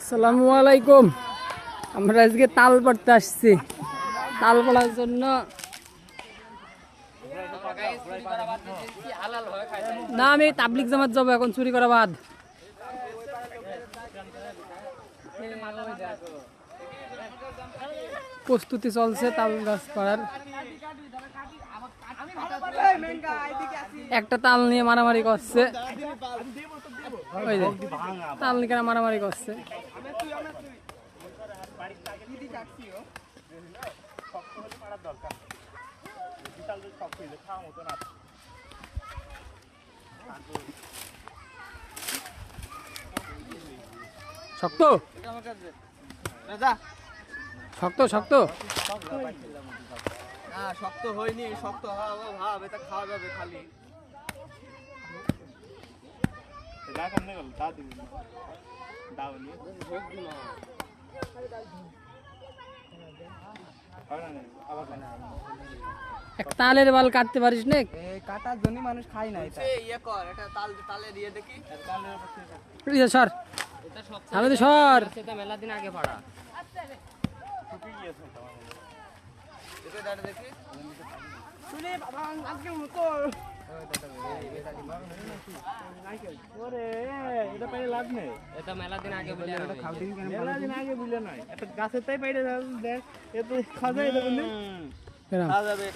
আসসালামু আলাইকুম। আমরা আজকে তাল পাড়তে আসছি। তাল পাড়ার জন্য না, আমি তাবলিগ জামাত যাবো, এখন চুরি করা বাদ। প্রস্তুতি চলছে তাল গাছ পাড়ার। একটা তাল নিয়ে মারামারি করছে, ওই যে তাল নিয়ে মারামারি করছে। শক্ত শক্ত শক্ত শক্ত হয়নি, শক্ত হওয়া ভাব, এটা খাওয়া যাবে খালি। একটা তালের বাল কাটতে পারিস না? কাটার জন্য মানুষ খায় না। ইয়ে কর, এটা তালে দিয়ে দেখি। সর আমি সর। মেলা দিন আগে পড়া দেখি। লাভ নেই, এটা মেলা দিন আগে বুঝলে নয়, একটা গাছের তাই পাইলে দেখ, এত খাওয়া যাবে।